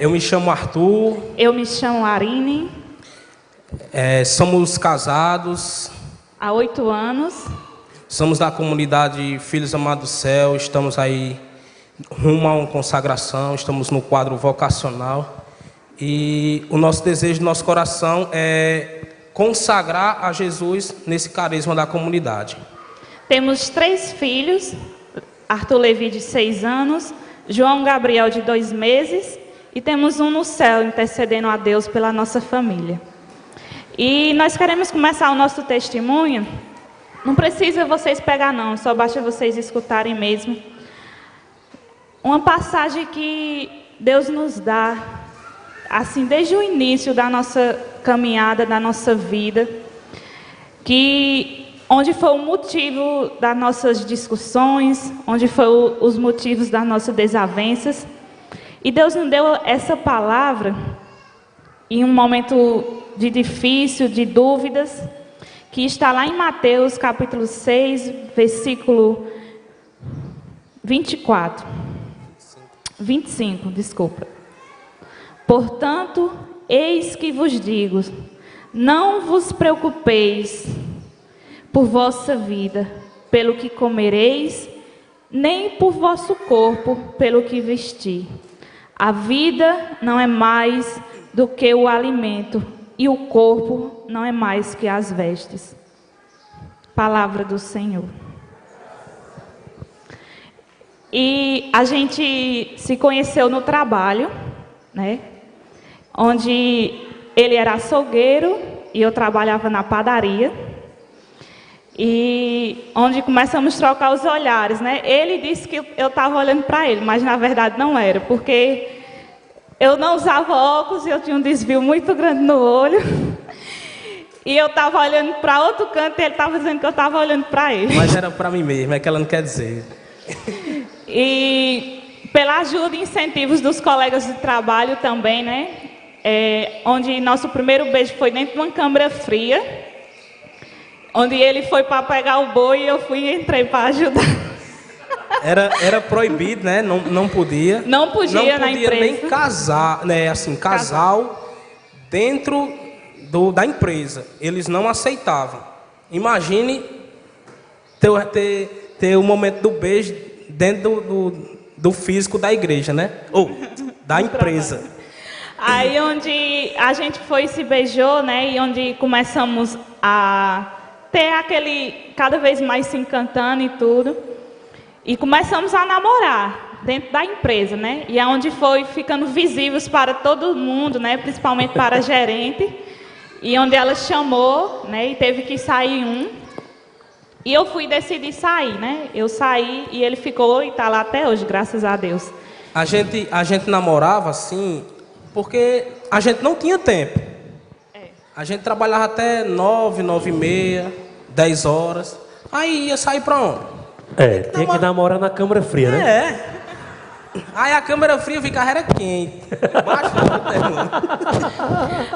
Eu me chamo Arthur. Eu me chamo Arine. Somos casados. Há 8 anos. Somos da comunidade Filhos Amados do Céu. Estamos aí rumo a uma consagração. Estamos no quadro vocacional. E o nosso desejo, nosso coração é consagrar a Jesus nesse carisma da comunidade. Temos 3 filhos. Arthur Levi, de 6 anos. João Gabriel, de 2 meses. E temos um no céu, intercedendo a Deus pela nossa família. E nós queremos começar o nosso testemunho. Não precisa vocês pegar não, só basta vocês escutarem mesmo. Uma passagem que Deus nos dá, assim, desde o início da nossa caminhada, da nossa vida, onde foi o motivo das nossas discussões, onde foi os motivos das nossas desavenças. E Deus nos deu essa palavra em um momento de difícil, de dúvidas, que está lá em Mateus capítulo 6, versículo 25, desculpa. Portanto, eis que vos digo, não vos preocupeis por vossa vida, pelo que comereis, nem por vosso corpo, pelo que vestir. A vida não é mais do que o alimento, e o corpo não é mais que as vestes. Palavra do Senhor. E a gente se conheceu no trabalho, né? Onde ele era açougueiro e eu trabalhava na padaria. E onde começamos a trocar os olhares, né? Ele disse que eu estava olhando para ele, mas na verdade não era, porque eu não usava óculos e eu tinha um desvio muito grande no olho. E eu estava olhando para outro canto e ele estava dizendo que eu estava olhando para ele. Mas era para mim mesmo, é que ela não quer dizer. E pela ajuda e incentivos dos colegas de trabalho também, né? Onde nosso primeiro beijo foi dentro de uma câmara fria. Onde ele foi para pegar o boi e eu fui e entrei para ajudar. Era proibido, né? Não podia. Não podia na empresa. Nem casar, né? Assim, casal dentro da empresa. Eles não aceitavam. Imagine ter o momento do beijo dentro do físico da igreja, né? Ou da empresa. Aí onde a gente foi e se beijou, né? E onde começamos a ter aquele, cada vez mais se encantando e tudo. E começamos a namorar dentro da empresa, né? E é onde foi ficando visíveis para todo mundo, né? Principalmente para a gerente. E onde ela chamou, né? E teve que sair um. E eu decidi sair, né? Eu saí e ele ficou e está lá até hoje, graças a Deus. A gente namorava assim, porque a gente não tinha tempo. A gente trabalhava até 9, 9h30, 10 horas. Aí ia sair para onde? Tinha que namorar na câmara fria, né? Aí a câmara fria ficava era quente.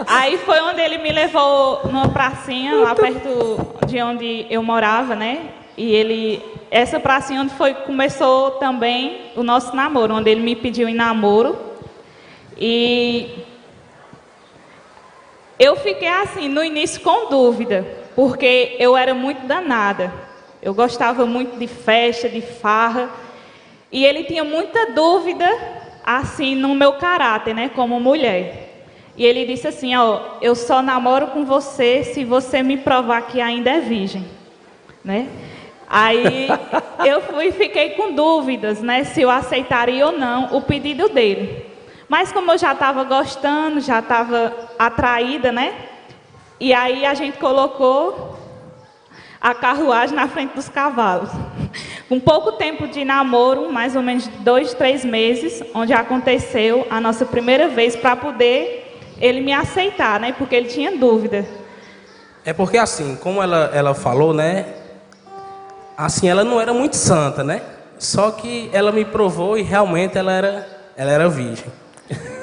Aí foi onde ele me levou numa pracinha, lá perto de onde eu morava, né? E essa pracinha onde começou também o nosso namoro, onde ele me pediu em namoro. E eu fiquei assim, no início com dúvida, porque eu era muito danada. Eu gostava muito de festa, de farra. E ele tinha muita dúvida, assim, no meu caráter, né, como mulher. E ele disse assim, ó, eu só namoro com você se você me provar que ainda é virgem, né? Aí eu fiquei com dúvidas, né, se eu aceitaria ou não o pedido dele. Mas como eu já estava gostando, já estava atraída, né? E aí a gente colocou a carruagem na frente dos cavalos. Com pouco tempo de namoro, mais ou menos 2, 3 meses, onde aconteceu a nossa primeira vez para poder ele me aceitar, né? Porque ele tinha dúvida. É porque assim, como ela falou, né? Assim, ela não era muito santa, né? Só que ela me provou e realmente ela era virgem.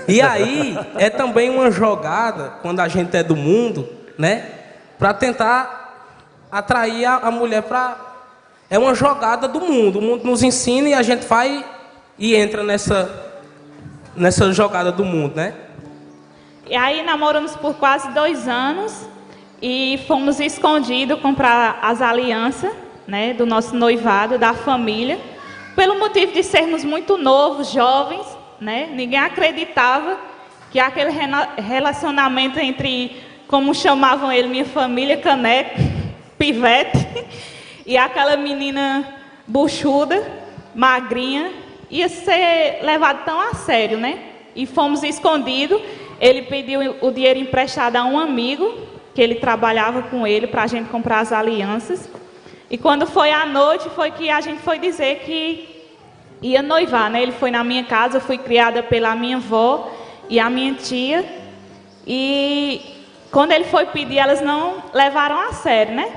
E aí, é também uma jogada, quando a gente é do mundo, né? Para tentar atrair a mulher para... É uma jogada do mundo. O mundo nos ensina e a gente vai e entra nessa jogada do mundo, né? E aí namoramos por quase 2 anos e fomos escondidos comprar as alianças, né, do nosso noivado, da família, pelo motivo de sermos muito novos, jovens, né? Ninguém acreditava que aquele relacionamento entre, como chamavam ele, minha família, caneco, pivete, e aquela menina buchuda, magrinha, ia ser levado tão a sério, né? E fomos escondidos. Ele pediu o dinheiro emprestado a um amigo, que ele trabalhava com ele, para a gente comprar as alianças. E quando foi à noite, foi que a gente foi dizer que ia noivar, né? Ele foi na minha casa, eu fui criada pela minha avó e a minha tia. E quando ele foi pedir, elas não levaram a sério, né?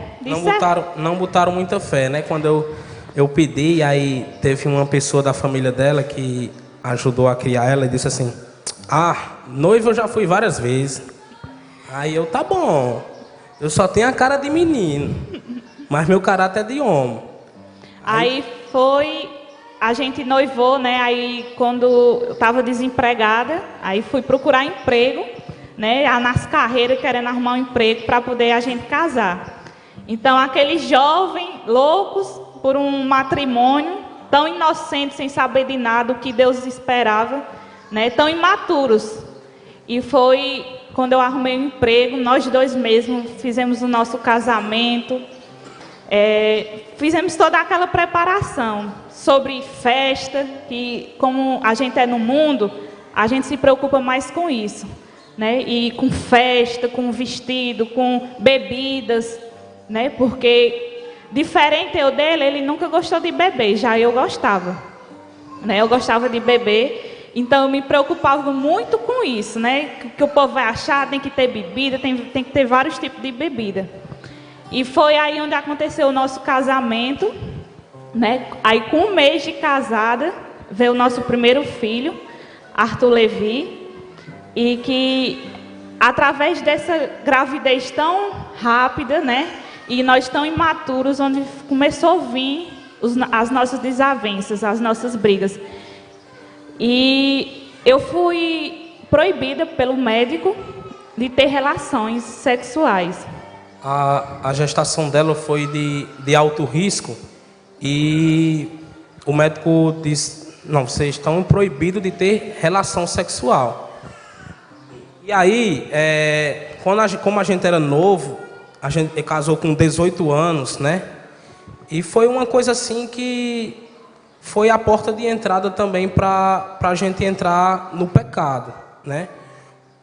Não botaram muita fé, né? Quando eu pedi, aí teve uma pessoa da família dela que ajudou a criar ela e disse assim: noiva eu já fui várias vezes. Aí tá bom, eu só tenho a cara de menino, mas meu caráter é de homem. Aí a gente noivou, né? Aí quando eu estava desempregada, aí fui procurar emprego, né? Nas carreiras, querendo arrumar um emprego para poder a gente casar. Então aqueles jovens loucos por um matrimônio, tão inocentes, sem saber de nada, o que Deus esperava, né? Tão imaturos. E foi quando eu arrumei um emprego, nós dois mesmos fizemos o nosso casamento, fizemos toda aquela preparação sobre festa, que como a gente é no mundo, a gente se preocupa mais com isso, né? E com festa, com vestido, com bebidas, né? Porque diferente eu dele, ele nunca gostou de beber, já eu gostava, né? Eu gostava de beber. Então, eu me preocupava muito com isso, né? Que o povo vai achar, tem que ter bebida, tem que ter vários tipos de bebida. E foi aí onde aconteceu o nosso casamento, né? Aí, com 1 mês de casada, veio o nosso primeiro filho, Arthur Levi, e que, através dessa gravidez tão rápida, né? E nós tão imaturos, onde começou a vir as nossas desavenças, as nossas brigas. E eu fui proibida pelo médico de ter relações sexuais. A gestação dela foi de alto risco e o médico disse: não, vocês estão proibidos de ter relação sexual. E aí, como a gente era novo, a gente casou com 18 anos, né? E foi uma coisa assim que foi a porta de entrada também para a gente entrar no pecado, né?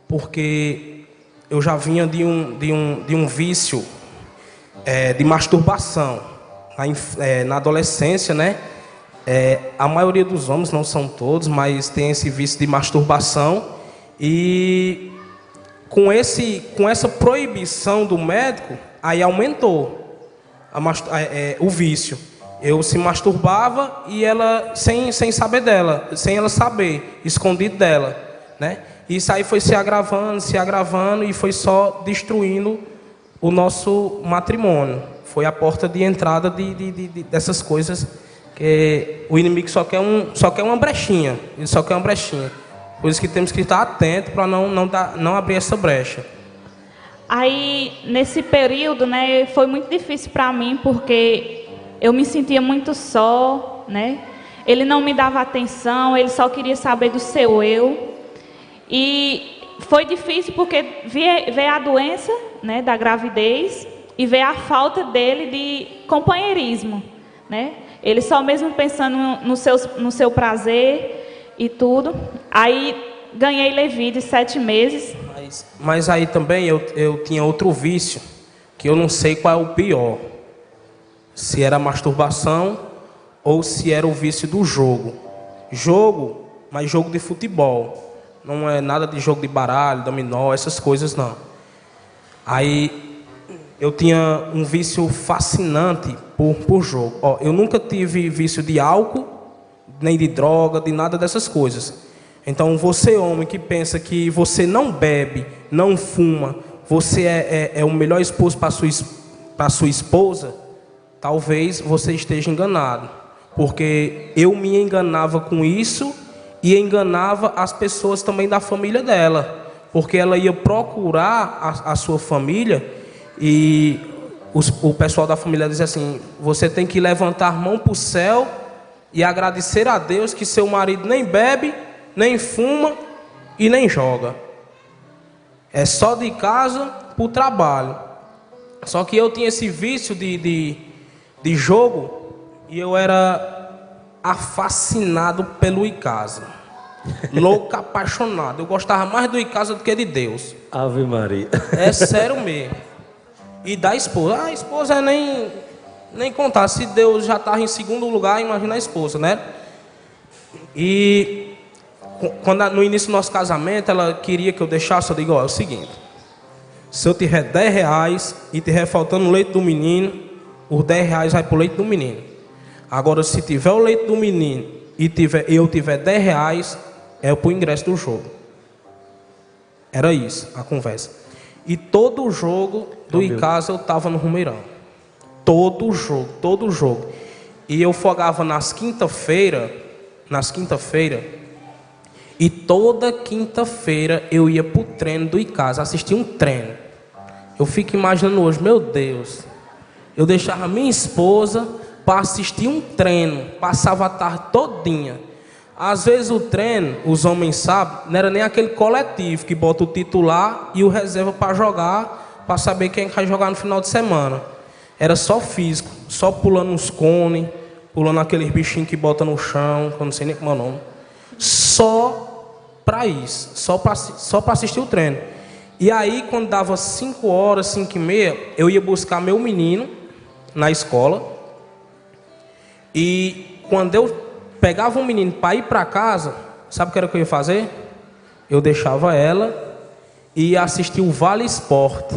Porque eu já vinha de um vício de masturbação na adolescência, né? A maioria dos homens, não são todos, mas tem esse vício de masturbação. E com essa proibição do médico, aí aumentou o vício. Eu se masturbava e ela, sem saber dela, sem ela saber, escondido dela, né? Isso aí foi se agravando e foi só destruindo o nosso matrimônio. Foi a porta de entrada dessas coisas, que o inimigo só quer uma brechinha, ele só quer uma brechinha. Por isso que temos que estar atentos para não abrir essa brecha. Aí, nesse período, né, foi muito difícil para mim, porque eu me sentia muito só, né? Ele não me dava atenção, ele só queria saber do seu eu. E foi difícil porque veio a doença, né, da gravidez e veio a falta dele de companheirismo, né? Ele só mesmo pensando no seu prazer e tudo. Aí ganhei Levi de 7 meses. Mas aí também eu tinha outro vício, que eu não sei qual é o pior. Se era masturbação ou se era o vício do jogo. Mas jogo de futebol. Não é nada de jogo de baralho, dominó, essas coisas não. Aí eu tinha um vício fascinante por jogo. Eu nunca tive vício de álcool, nem de droga, de nada dessas coisas. Então você, homem, que pensa que você não bebe, não fuma, você é o melhor esposo para sua esposa, talvez você esteja enganado. Porque eu me enganava com isso e enganava as pessoas também da família dela, porque ela ia procurar a sua família e o pessoal da família dizia assim: você tem que levantar a mão para o céu e agradecer a Deus que seu marido nem bebe, nem fuma e nem joga. É só de casa para o trabalho. Só que eu tinha esse vício de jogo e eu era fascinado pelo Icasa. Louco, apaixonado. Eu gostava mais do Icasa do que de Deus. Ave Maria. É sério mesmo. E da esposa. A esposa é nem contar. Se Deus já estava em segundo lugar, imagina a esposa, né? E quando no início do nosso casamento, ela queria que eu deixasse. Eu digo: ó, é o seguinte: se eu tiver 10 reais e tiver faltando o leite do menino, os 10 reais vai pro leite do menino. Agora, se tiver o leite do menino e eu tiver 10 reais, é pro ingresso do jogo. Era isso, a conversa. E todo o jogo do Icasa eu estava no Rumeirão. Todo jogo. E eu folgava nas quinta-feira, e toda quinta-feira eu ia pro treino do Icasa, assistir um treino. Eu fico imaginando hoje, meu Deus, eu deixava minha esposa para assistir um treino, passava a tarde todinha. Às vezes o treino, os homens sabem, não era nem aquele coletivo que bota o titular e o reserva para jogar, para saber quem vai jogar no final de semana. Era só físico, só pulando uns cones, pulando aqueles bichinhos que bota no chão, que eu não sei nem como é o nome. Só para isso, só para assistir o treino. E aí, quando dava 5 horas, 5 e meia, eu ia buscar meu menino na escola. E quando eu pegava um menino para ir para casa, sabe o que era que eu ia fazer? Eu deixava ela e ia assistir o Vale Esporte.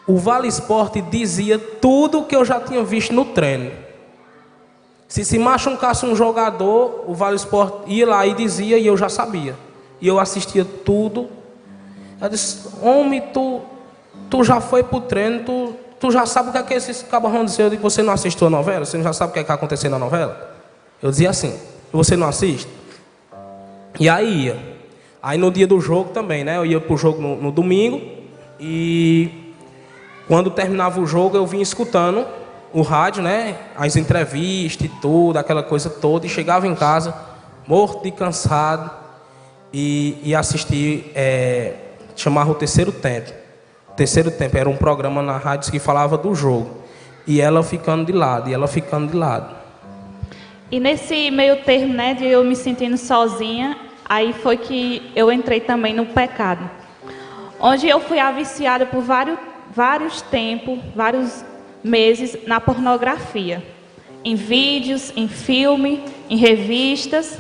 O Vale Esporte dizia tudo o que eu já tinha visto no treino. Se machucasse um jogador, o Vale Esporte ia lá e dizia, e eu já sabia. E eu assistia tudo. Eu disse: homem, tu já foi pro treino, tu já sabe o que esses cabos vão dizer. Eu digo: você não assistiu a novela? Você já sabe o que vai acontecer na novela? Eu dizia assim: você não assiste? E aí ia. Aí no dia do jogo também, né? Eu ia pro jogo no domingo. E quando terminava o jogo, eu vinha escutando o rádio, né? As entrevistas e tudo, aquela coisa toda. E chegava em casa, morto de cansado. E assistir, chamava o Terceiro Tempo. O Terceiro Tempo era um programa na rádio que falava do jogo. E ela ficando de lado, E nesse meio termo, né, de eu me sentindo sozinha, aí foi que eu entrei também no pecado. Onde eu fui aviciada por vários meses na pornografia. Em vídeos, em filme, em revistas.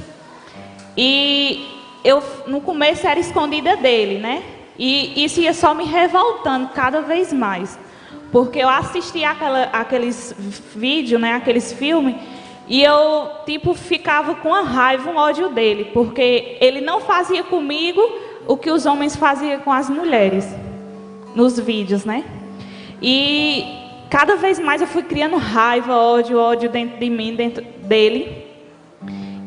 E eu, no começo, era escondida dele, né? E isso ia só me revoltando cada vez mais. Porque eu assistia aqueles vídeos, né, aqueles filmes, e eu, ficava com a raiva, um ódio dele, porque ele não fazia comigo o que os homens faziam com as mulheres, nos vídeos, né? E cada vez mais eu fui criando raiva, ódio dentro de mim, dentro dele.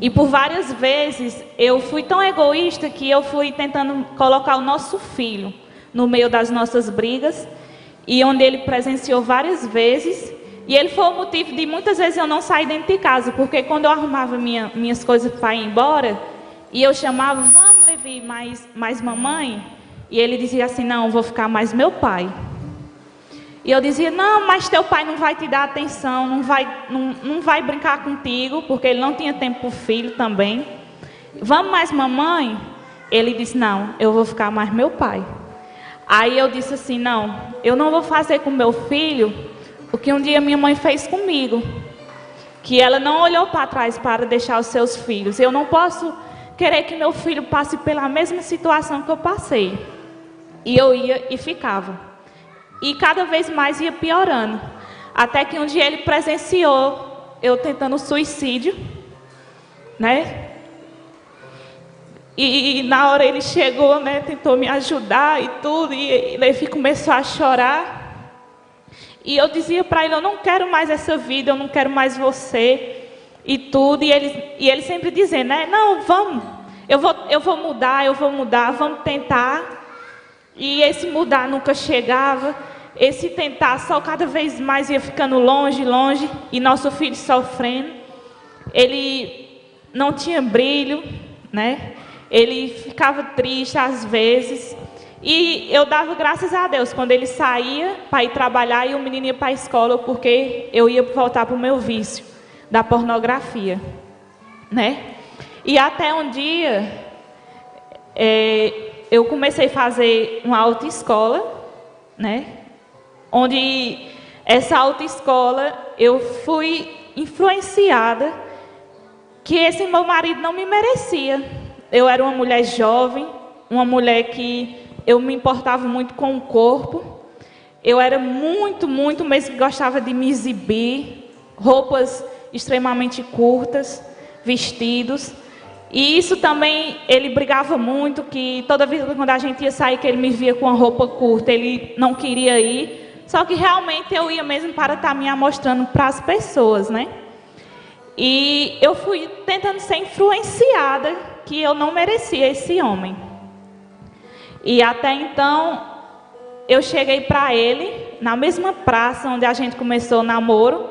E por várias vezes eu fui tão egoísta que eu fui tentando colocar o nosso filho no meio das nossas brigas, e onde ele presenciou várias vezes. E ele foi o motivo de muitas vezes eu não sair dentro de casa, porque quando eu arrumava minhas coisas para ir embora, e eu chamava: vamos, Levi, mais mamãe? E ele dizia assim: não, vou ficar mais meu pai. E eu dizia: não, mas teu pai não vai te dar atenção, não vai brincar contigo, porque ele não tinha tempo para o filho também. Vamos mais mamãe? Ele disse: não, eu vou ficar mais meu pai. Aí eu disse assim: não, eu não vou fazer com meu filho o que um dia minha mãe fez comigo, que ela não olhou para trás para deixar os seus filhos. Eu não posso querer que meu filho passe pela mesma situação que eu passei. E eu ia e ficava. E cada vez mais ia piorando. Até que um dia ele presenciou eu tentando suicídio, né? E na hora ele chegou, né? Tentou me ajudar e tudo. E Levi começou a chorar. E eu dizia para ele: eu não quero mais essa vida, eu não quero mais você. e tudo, e ele sempre dizendo, né, não, vamos, eu vou mudar, vamos tentar. E esse mudar nunca chegava, esse tentar só cada vez mais ia ficando longe, longe, e nosso filho sofrendo. Ele não tinha brilho, né? Ele ficava triste às vezes. E eu dava graças a Deus quando ele saía para ir trabalhar e o menino ia para a escola, porque eu ia voltar para o meu vício da pornografia, né? E até um dia eu comecei a fazer uma autoescola, né? Onde essa autoescola eu fui influenciada que esse meu marido não me merecia. Eu era uma mulher jovem, uma mulher que eu me importava muito com o corpo. Eu era muito mesmo que gostava de me exibir, roupas extremamente curtas, vestidos. E isso também, ele brigava muito, que toda vez quando a gente ia sair, que ele me via com a roupa curta, ele não queria ir. Só que realmente eu ia mesmo para estar me amostrando para as pessoas, né? E eu fui tentando ser influenciada, que eu não merecia esse homem. E até então, eu cheguei para ele, na mesma praça onde a gente começou o namoro.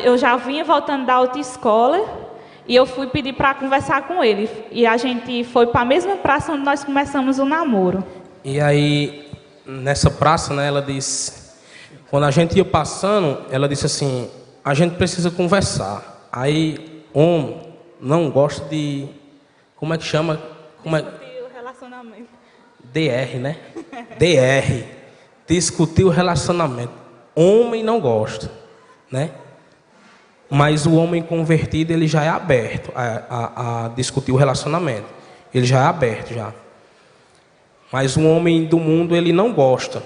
Eu já vinha voltando da autoescola, e eu fui pedir para conversar com ele. E a gente foi para a mesma praça onde nós começamos o namoro. E aí, nessa praça, né, ela disse... Quando a gente ia passando, ela disse assim... A gente precisa conversar. Aí, homem não gosta de... Como é que chama? Discutir o relacionamento. DR, né? DR. Discutir o relacionamento. Homem não gosta, né? Mas o homem convertido, ele já é aberto a discutir o relacionamento. Ele já é aberto, já. Mas o homem do mundo, ele não gosta.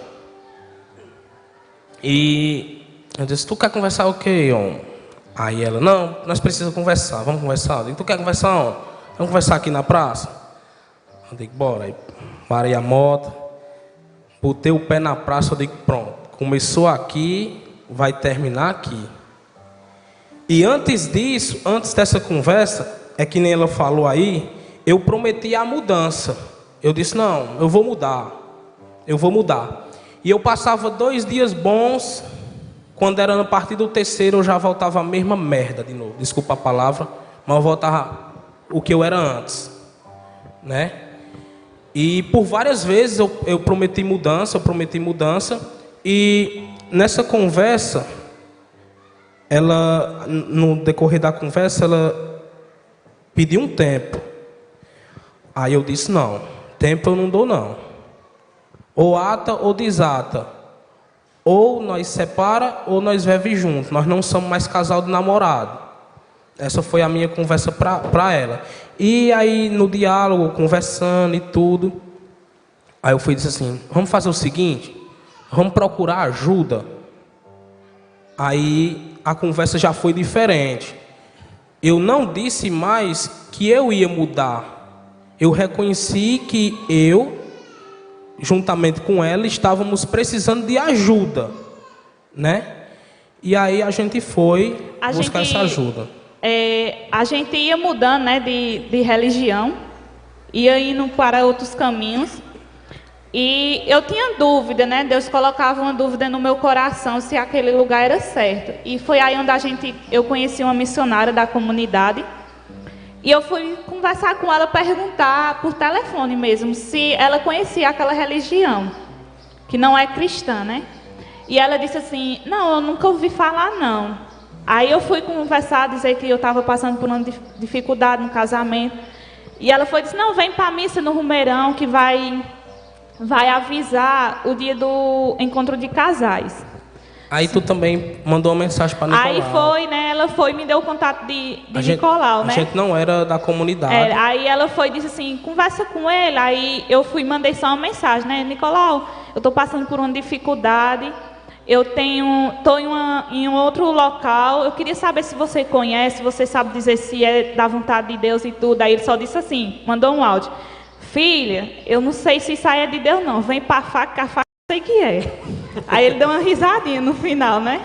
E eu disse, tu quer conversar o quê, homem? Aí ela, não, nós precisamos conversar, vamos conversar. E tu quer conversar onde? Vamos conversar aqui na praça? Eu digo, bora. Aí parei a moto, botei o pé na praça, eu digo, pronto. Começou aqui, vai terminar aqui. E antes disso, antes dessa conversa, é que nem ela falou aí, eu prometi a mudança. Eu disse, não, eu vou mudar. E eu passava 2 dias bons, quando era a partir do 3º, eu já voltava a mesma merda de novo. Desculpa a palavra, mas eu voltava o que eu era antes, né? E por várias vezes eu prometi mudança, e nessa conversa... Ela, no decorrer da conversa, ela pediu um tempo. Aí eu disse, não, tempo eu não dou não. Ou ata ou desata. Ou nós separa ou nós vive juntos. Nós não somos mais casal de namorado. Essa foi a minha conversa para ela. E aí no diálogo, conversando e tudo, aí eu fui e disse assim, vamos fazer o seguinte, vamos procurar ajuda. Aí a conversa já foi diferente. Eu não disse mais que eu ia mudar. Eu reconheci que eu, juntamente com ela, estávamos precisando de ajuda, né? E aí a gente foi buscar essa ajuda. A gente ia mudando, né, de religião, ia indo para outros caminhos. E eu tinha dúvida, né? Deus colocava uma dúvida no meu coração se aquele lugar era certo. E foi aí onde eu conheci uma missionária da comunidade. E eu fui conversar com ela, perguntar por telefone mesmo se ela conhecia aquela religião, que não é cristã, né? E ela disse assim, não, eu nunca ouvi falar não. Aí eu fui conversar, dizer que eu estava passando por uma dificuldade no casamento. E ela foi e disse, não, vem para a missa no Rumeirão que vai avisar o dia do encontro de casais. Aí tu também mandou uma mensagem para Nicolau. Aí foi, né? Ela foi e me deu o contato de Nicolau, né? A gente não era da comunidade. Aí ela foi e disse assim, conversa com ele. Aí eu fui e mandei só uma mensagem, né? Nicolau, eu estou passando por uma dificuldade. Eu estou em um outro local. Eu queria saber se você conhece, você sabe dizer se é da vontade de Deus e tudo. Aí ele só disse assim, mandou um áudio. Filha, eu não sei se isso aí é de Deus não, vem para a faca, que a faca eu sei que é. Aí ele deu uma risadinha no final, né?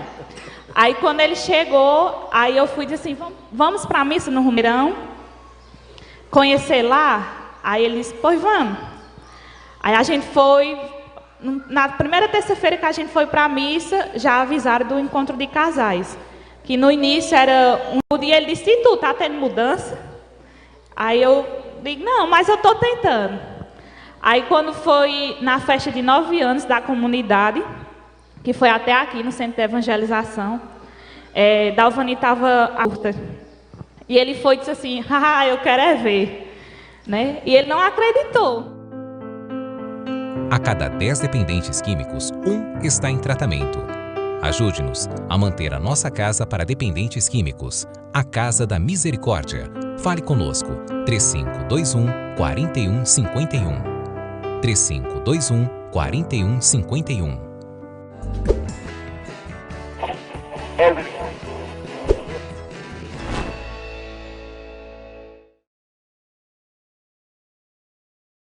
Aí quando ele chegou, aí eu fui e disse assim, vamos para a missa no Rumeirão, conhecer lá? Aí ele disse, pois vamos. Aí a gente foi, na primeira terça-feira que a gente foi para a missa, já avisaram do encontro de casais. Que no início era um dia, ele disse, e tu, tá tendo mudança? Aí eu digo, não, mas eu estou tentando. Aí quando foi na festa de 9 anos da comunidade, que foi até aqui no centro de evangelização, Dalvani estava curta. E ele foi e disse assim, haha, eu quero é ver. Né? E ele não acreditou. A cada 10 dependentes químicos, 1 está em tratamento. Ajude-nos a manter a nossa casa para dependentes químicos. A Casa da Misericórdia. Fale conosco. 3521 4151. 3521 4151.